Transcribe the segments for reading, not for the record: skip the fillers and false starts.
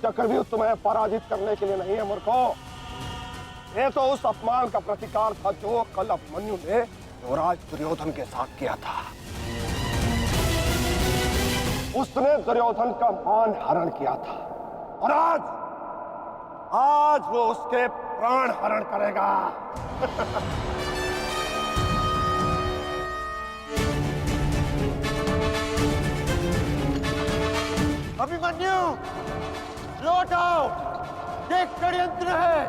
चक्रव्यूह तुम्हें पराजित करने के लिए नहीं है मूर्खो। ये तो उस अपमान का प्रतिकार था जो कल अभिमन्यु ने युवराज दुर्योधन के साथ किया था। उसने दुर्योधन का मान हरण किया था और आज वो उसके प्राण हरण करेगा। अभिमन्यु, लौट आओ, ये एक षड्यंत्र है।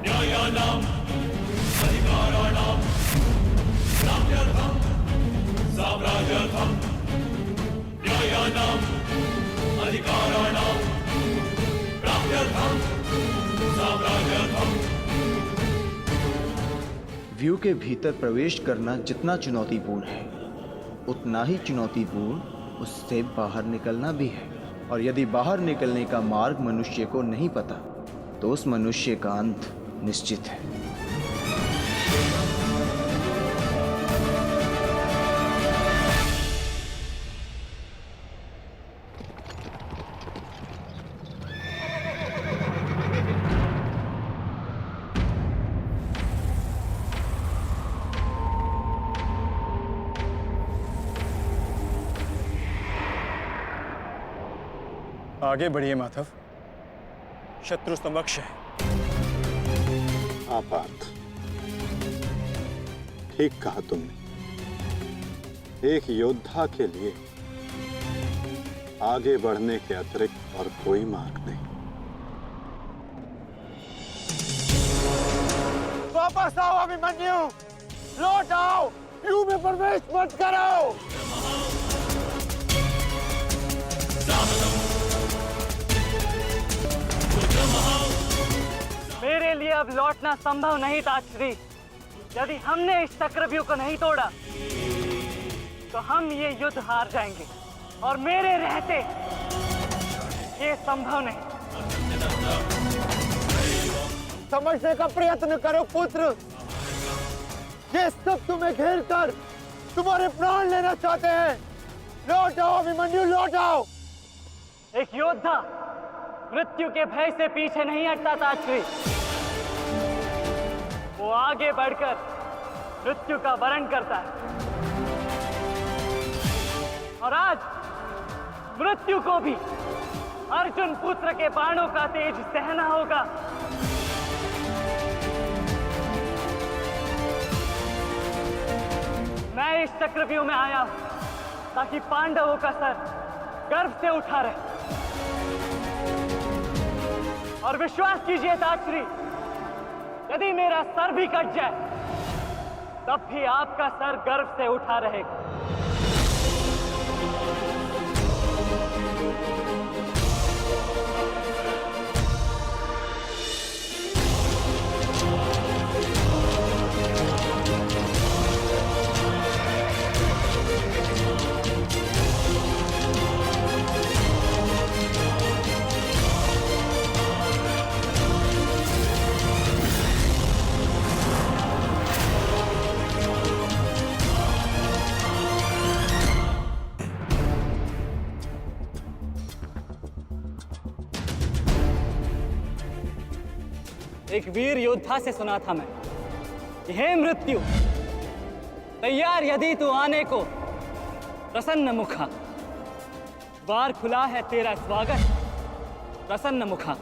न्यायानां अधिकाराणां प्राप्त्यर्थं साम्राज्यार्थं न्यायानां अधिकाराणां प्राप्त्यर्थं साम्राज्यार्थं। व्यू के भीतर प्रवेश करना जितना चुनौतीपूर्ण है उतना ही चुनौतीपूर्ण उससे बाहर निकलना भी है। और यदि बाहर निकलने का मार्ग मनुष्य को नहीं पता तो उस मनुष्य का अंत निश्चित है। आगे बढ़िए माधव, शत्रु समक्ष है। आपात, ठीक कहा तुमने। एक योद्धा के लिए आगे बढ़ने के अतिरिक्त और कोई मार्ग नहीं। वापस आओ अभिमन्यु, लौट आओ, व्यू में प्रवेश मत करो। मेरे लिए अब लौटना संभव नहीं था श्री। यदि हमने इस चक्रव्यूह को नहीं तोड़ा तो हम ये युद्ध हार जाएंगे और मेरे रहते ये संभव नहीं। समझने का प्रयत्न करो पुत्र, ये सब तुम्हें घेर कर तुम्हारे प्राण लेना चाहते हैं। लौट आओ अभिमन्यु, लौट आओ। एक योद्धा मृत्यु के भय से पीछे नहीं हटता था श्री। वो आगे बढ़कर मृत्यु का वरण करता है और आज मृत्यु को भी अर्जुन पुत्र के बाणों का तेज सहना होगा। मैं इस चक्रव्यूह में आया हूं ताकि पांडवों का सर गर्व से उठा रहे। और विश्वास कीजिए ताश्री, यदि मेरा सर भी कट जाए तब भी आपका सर गर्व से उठा रहेगा। एक वीर योद्धा से सुना था मैं कि हे मृत्यु, तैयार यदि तू आने को प्रसन्न मुखा, द्वार खुला है तेरा स्वागत प्रसन्न मुखा।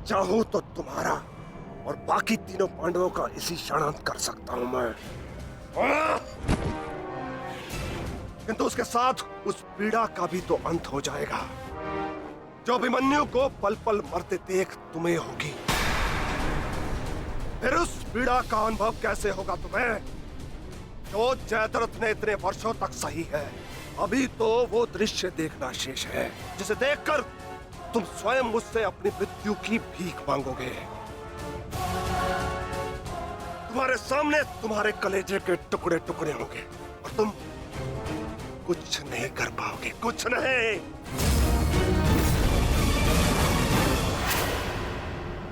चाहूं तो तुम्हारा और बाकी तीनों पांडवों का इसी क्षण अंत कर सकता हूं मैं। किंतु उसके साथ उस पीड़ा का भी तो अंत हो जाएगा जो अभिमन्यु को पल पल मरते देख तुम्हें होगी। फिर उस पीड़ा का अनुभव कैसे होगा तुम्हें जो जयद्रथ ने इतने वर्षों तक सही है। अभी तो वो दृश्य देखना शेष है जिसे देखकर तुम स्वयं मुझसे अपनी मृत्यु की भीख मांगोगे। तुम्हारे सामने तुम्हारे कलेजे के टुकड़े टुकड़े होंगे और तुम कुछ नहीं कर पाओगे, कुछ नहीं।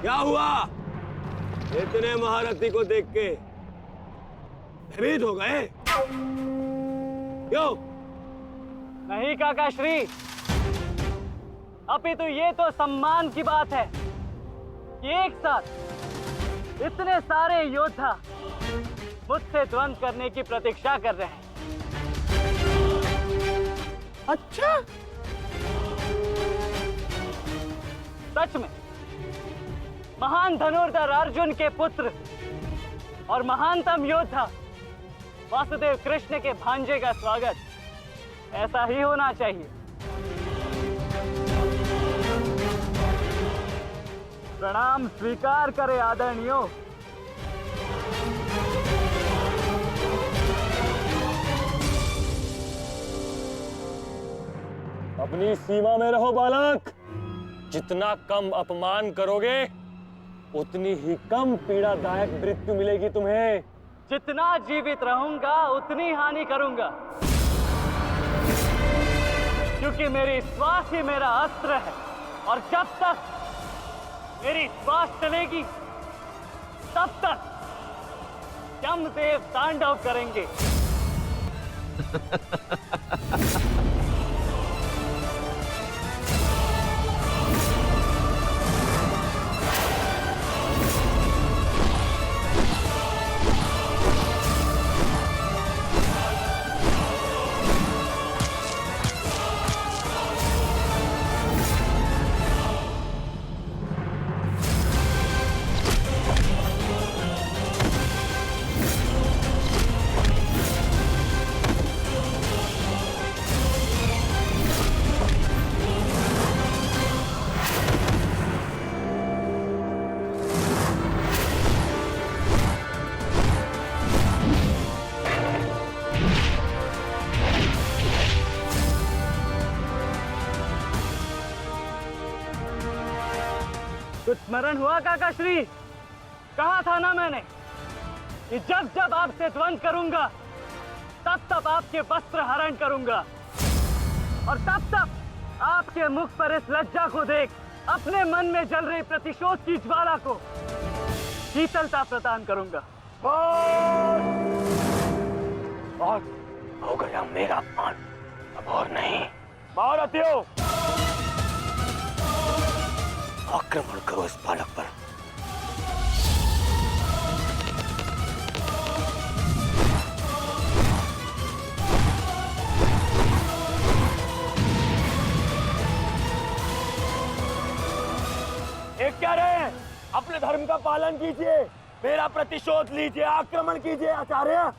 क्या हुआ? इतने महारथी को देख के भयभीत हो गए? क्यों? नहीं काका श्री, अभी तो ये तो सम्मान की बात है कि एक साथ इतने सारे योद्धा मुझसे द्वंद्व करने की प्रतीक्षा कर रहे हैं। अच्छा, सच में महान धनुर्धर अर्जुन के पुत्र और महानतम योद्धा वासुदेव कृष्ण के भांजे का स्वागत ऐसा ही होना चाहिए। प्रणाम स्वीकार करे आदरणीयों। अपनी सीमा में रहो बालक। जितना कम अपमान करोगे उतनी ही कम पीड़ादायक मृत्यु मिलेगी तुम्हें। जितना जीवित रहूंगा उतनी हानि करूंगा, क्योंकि मेरी श्वास ही मेरा अस्त्र है और जब तक मेरी श्वास चलेगी तब तक यमदेव तांडव करेंगे। कुछ स्मरण हुआ काका श्री? कहा था ना मैंने कि जब जब आपसे द्वंद्व करूंगा तब तब आपके वस्त्र हरण करूंगा और तब तब आपके मुख पर इस लज्जा को देख अपने मन में जल रही प्रतिशोध की ज्वाला को शीतलता प्रदान करूंगा। और हो गया मेरा अपमान, अब और नहीं। महारथियों, आक्रमण करो इस बालक पर। एक क्या रहे, अपने धर्म का पालन कीजिए, मेरा प्रतिशोध लीजिए, आक्रमण कीजिए आचार्य।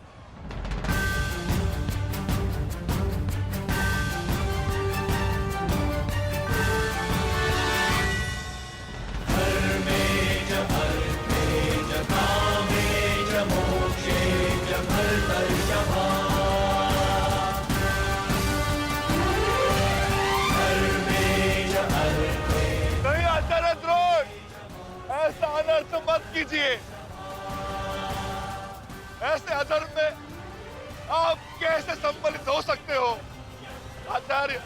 ऐसा अनर्थ मत कीजिए। ऐसे अधर्म में आप कैसे सम्मिलित हो सकते हो? आचार्य,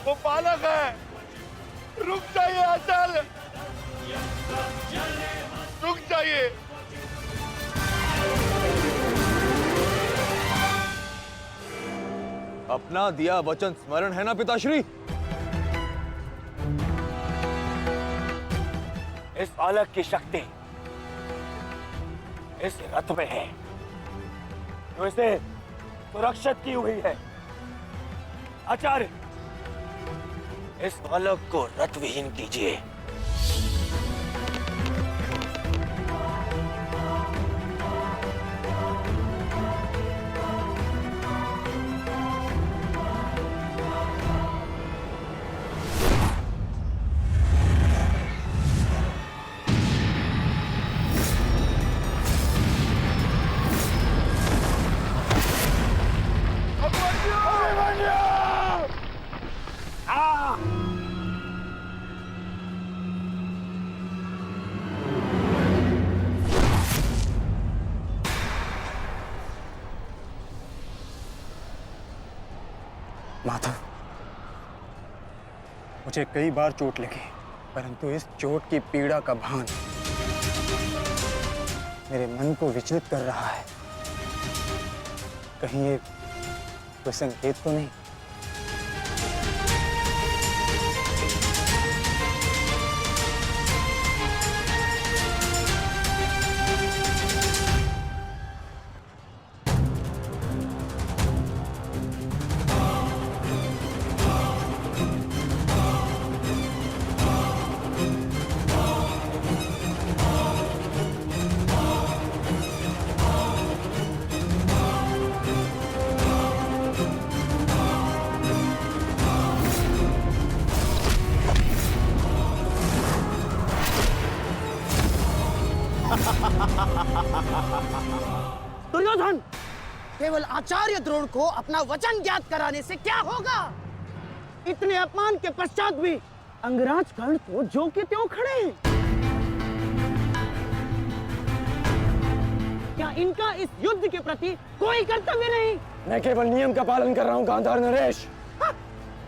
वो बालक है। रुक जाइए आचार्य, रुक जाइए। अपना दिया वचन स्मरण है ना पिताश्री? इस बालक की शक्ति इस रथ में है जो इसे सुरक्षित की हुई है। आचार्य, इस बालक को रथ विहीन कीजिए। माधव, मुझे कई बार चोट लगी, परंतु इस चोट की पीड़ा का भान मेरे मन को विचलित कर रहा है। कहीं ये कोई संकेत तो नहीं? दुर्योधन, केवल आचार्य द्रोण को अपना वचन ज्ञात कराने से क्या होगा? इतने अपमान के पश्चात भी अंगराज कर्ण तो जो के त्यों खड़े हैं। क्या इनका इस युद्ध के प्रति कोई कर्तव्य नहीं? मैं केवल नियम का पालन कर रहा हूं गांधार नरेश।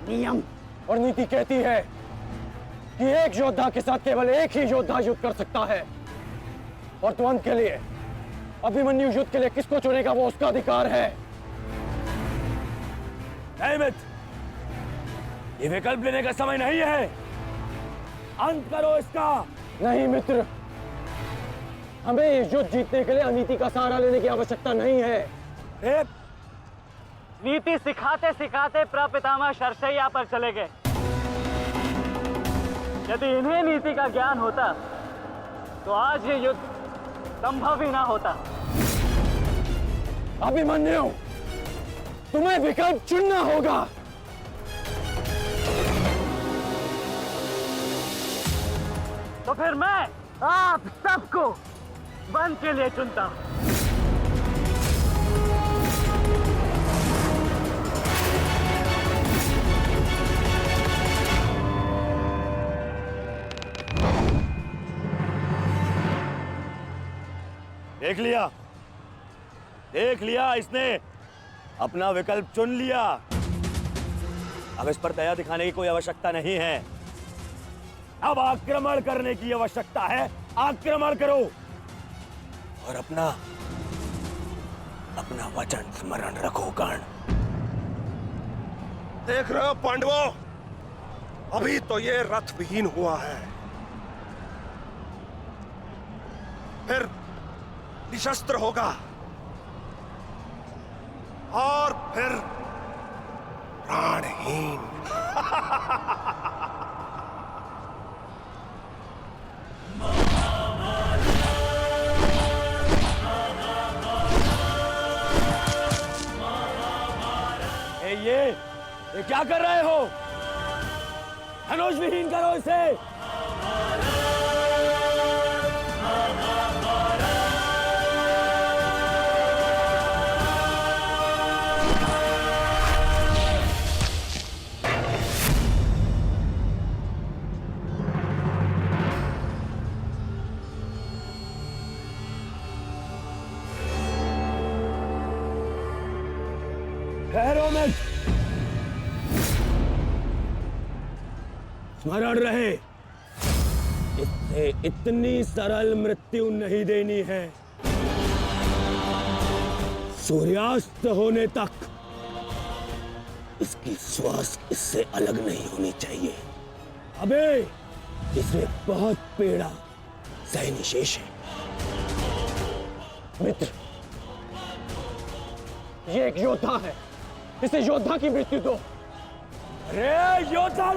नियम और नीति कहती है कि एक योद्धा के साथ केवल एक ही योद्धा युद्ध कर सकता है, और तुरंत के लिए अभिमन्यु युद्ध के लिए किसको चुनेगा वो उसका अधिकार है। नहीं मित्र, ये विकल्प लेने का समय नहीं है, अंत करो इसका। नहीं मित्र, हमें इस युद्ध जीतने के लिए अनीति का सहारा लेने की आवश्यकता नहीं है। नीति सिखाते सिखाते प्रपितामह शर्षैया पर चले गए। यदि इन्हें नीति का ज्ञान होता तो आज ये युद्ध संभव ही ना होता। अभिमन्यु, तुम्हें विकल्प चुनना होगा। तो फिर मैं आप सबको वन के लिए चुनता हूं। देख लिया, इसने अपना विकल्प चुन लिया। अब इस पर दया दिखाने की कोई आवश्यकता नहीं है। अब आक्रमण करने की आवश्यकता है। आक्रमण करो और अपना वचन स्मरण रखो कर्ण। देख रहे हो पांडवों, अभी तो ये रथ विहीन हुआ है, फिर निशस्त्र होगा और फिर प्राणहीन। ये क्या कर रहे हो? धनुष विहीन करो इसे। ठहरो में, स्मरण रहे, इसे इतनी सरल मृत्यु नहीं देनी है। सूर्यास्त होने तक इसकी श्वास इससे अलग नहीं होनी चाहिए। अबे इसमें बहुत पीड़ा सहनी शेष है। मित्र, ये एक योद्धा है, इसे योद्धा की मृत्यु दो। अरे योद्धा